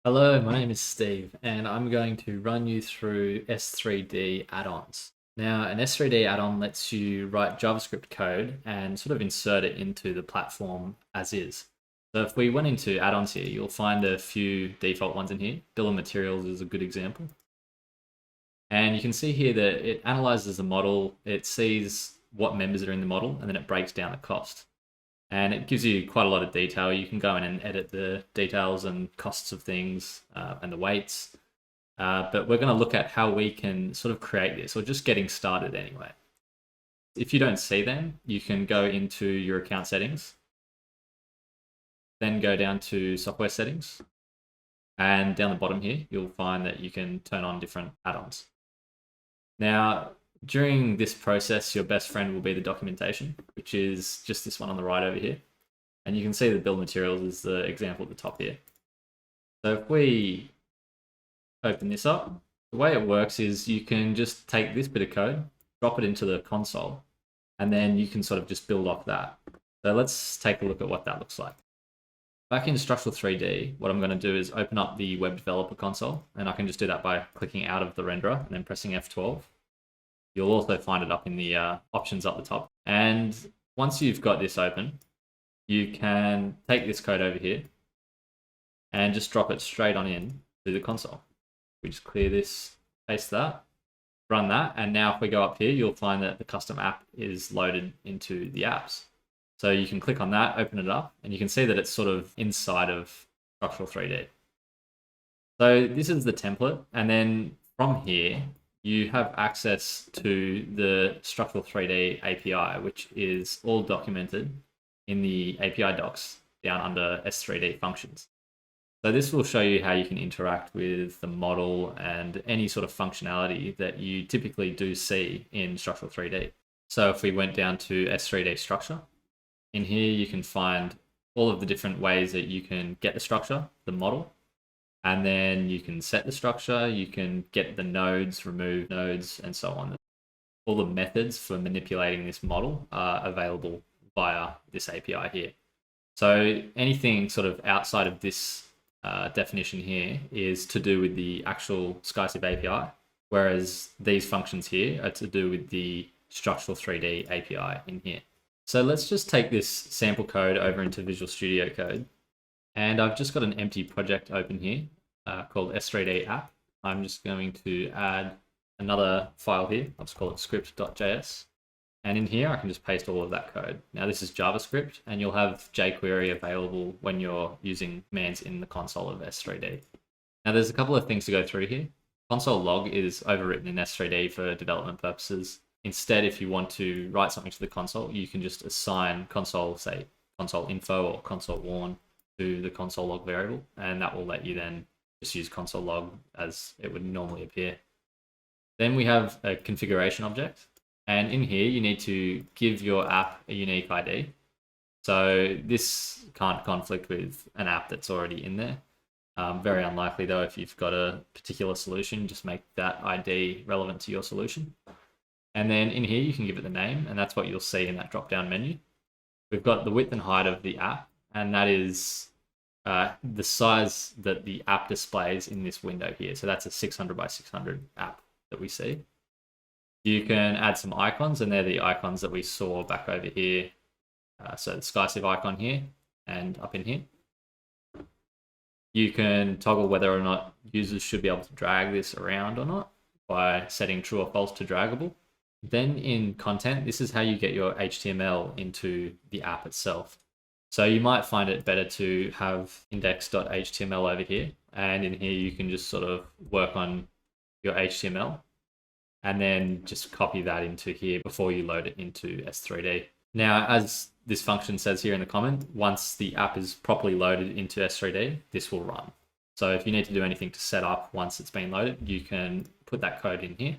Hello, my name is Steve, and I'm going to run you through S3d Add-Ons. Now, an S3d add-on lets you write JavaScript code and sort of insert it into the platform as is. So if we went into add-ons here, you'll find a few default ones in here. Bill of materials is a good example. And you can see here that it analyzes the model, it sees what members are in the model, and then it breaks down the cost. And it gives you quite a lot of detail. You can go in and edit the details and costs of things and the weights. But we're going to look at how we can sort of create this, or just getting started anyway. If you don't see them, you can go into your account settings, then go down to software settings, and down the bottom here, you'll find that you can turn on different add-ons. Now, during this process, your best friend will be the documentation, which is just this one on the right over here. And you can see the bill of materials is the example at the top here. So if we open this up, the way it works is you can just take this bit of code, drop it into the console, and then you can sort of just build off that. So let's take a look at what that looks like. Back in Structural 3D, what I'm going to do is open up the web developer console, and I can just do that by clicking out of the renderer and then pressing F12. You'll also find it up in the options up the top. And once you've got this open, you can take this code over here and just drop it straight on in to the console. We just clear this, paste that, run that, and now if we go up here, you'll find that the custom app is loaded into the apps. So you can click on that, open it up, and you can see that it's sort of inside of Structural 3D. So this is the template, and then from here, you have access to the Structural 3D API, which is all documented in the API docs down under S3D functions. So this will show you how you can interact with the model and any sort of functionality that you typically do see in Structural 3D. So if we went down to S3D Structure, in here you can find all of the different ways that you can get the structure, the model, and then you can set the structure, you can get the nodes, remove nodes, and so on. All the methods for manipulating this model are available via this API here. So anything sort of outside of this definition here is to do with the actual SkyCiv API, whereas these functions here are to do with the Structural 3D API in here. So let's just take this sample code over into Visual Studio Code. And I've just got an empty project open here called S3d App. I'm just going to add another file here. I'll just call it script.js. And in here, I can just paste all of that code. Now this is JavaScript, and you'll have jQuery available when you're using commands in the console of S3d. Now there's a couple of things to go through here. Console log is overwritten in S3d for development purposes. Instead, if you want to write something to the console, you can just assign console, say, console info or console warn to the console log variable, and that will let you then just use console log as it would normally appear. Then we have a configuration object, and in here you need to give your app a unique ID. So this can't conflict with an app that's already in there. Very unlikely though, if you've got a particular solution, just make that ID relevant to your solution. And then in here you can give it the name, and that's what you'll see in that drop-down menu. We've got the width and height of the app, and that is the size that the app displays in this window here. So that's a 600 by 600 app that we see. You can add some icons, and they're the icons that we saw back over here. So the SkyCiv icon here and up in here. You can toggle whether or not users should be able to drag this around or not by setting true or false to draggable. Then in content, this is how you get your HTML into the app itself. So you might find it better to have index.html over here. And in here, you can just sort of work on your HTML and then just copy that into here before you load it into S3D. Now, as this function says here in the comment, once the app is properly loaded into S3D, this will run. So if you need to do anything to set up once it's been loaded, you can put that code in here.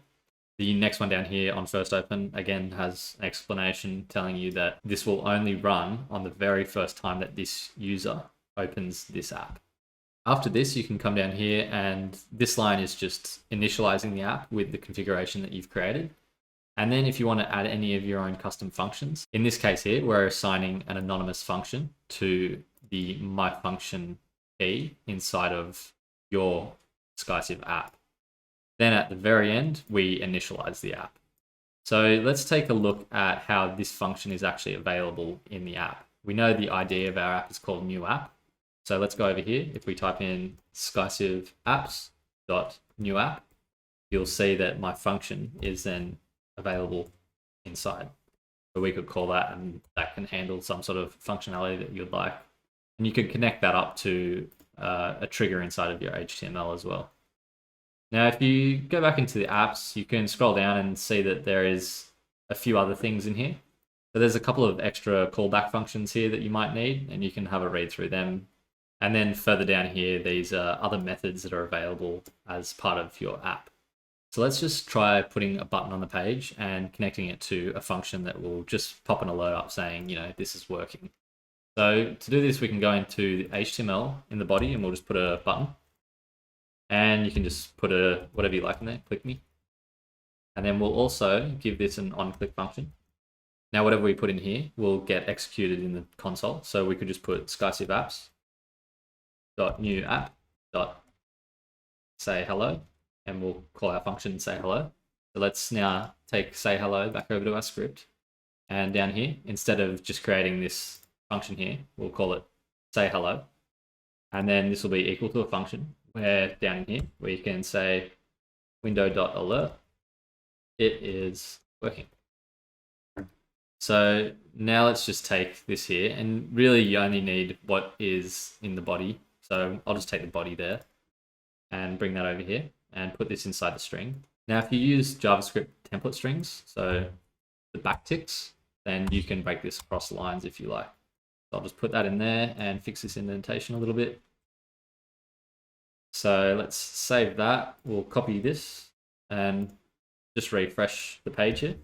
The next one down here on first open, again, has an explanation telling you that this will only run on the very first time that this user opens this app. After this, you can come down here, and this line is just initializing the app with the configuration that you've created. And then if you want to add any of your own custom functions, in this case here, we're assigning an anonymous function to the myFunction key inside of your SkyCiv app. Then at the very end, we initialize the app. So let's take a look at how this function is actually available in the app. We know the ID of our app is called new app. So let's go over here. If we type in SkyCiv apps.new app, you'll see that my function is then available inside. So we could call that, and that can handle some sort of functionality that you'd like. And you can connect that up to a trigger inside of your HTML as well. Now, if you go back into the apps, you can scroll down and see that there is a few other things in here. So there's a couple of extra callback functions here that you might need, and you can have a read through them. And then further down here, these are other methods that are available as part of your app. So let's just try putting a button on the page and connecting it to a function that will just pop an alert up saying, this is working. So to do this, we can go into the HTML in the body, and we'll just put a button. And you can just put whatever you like in there, click me. And then we'll also give this an on-click function. Now, whatever we put in here will get executed in the console. So we could just put SkyCiv apps.new app.say hello, and we'll call our function say hello. So let's now take say hello back over to our script. And down here, instead of just creating this function here, we'll call it say hello. And then this will be equal to a function where down in here, we can say window.alert, it is working. So now let's just take this here, and really you only need what is in the body. So I'll just take the body there and bring that over here and put this inside the string. Now, if you use JavaScript template strings, so the backticks, then you can break this across lines if you like. So I'll just put that in there and fix this indentation a little bit. So let's save that. We'll copy this and just refresh the page here.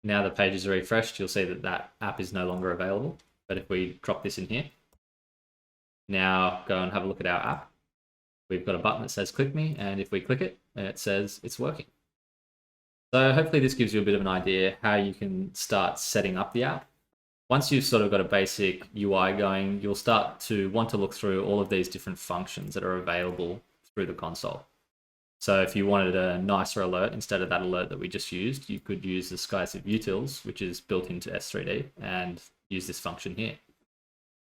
Now the page is refreshed, you'll see that that app is no longer available. But if we drop this in here, now go and have a look at our app. We've got a button that says click me, and if we click it, it says it's working. So hopefully this gives you a bit of an idea how you can start setting up the app. Once you've sort of got a basic UI going, you'll start to want to look through all of these different functions that are available through the console. So if you wanted a nicer alert instead of that alert that we just used, you could use the SkyCiv utils, which is built into S3d, and use this function here.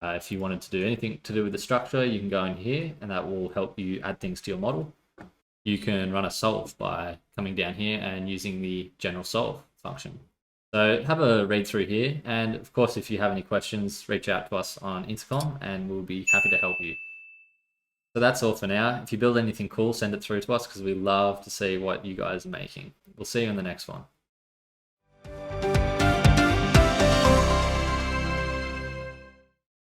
If you wanted to do anything to do with the structure, you can go in here, and that will help you add things to your model. You can run a solve by coming down here and using the general solve function. So have a read through here, and of course, if you have any questions, reach out to us on Intercom and we'll be happy to help you. So that's all for now. If you build anything cool, send it through to us because we love to see what you guys are making. We'll see you in the next one.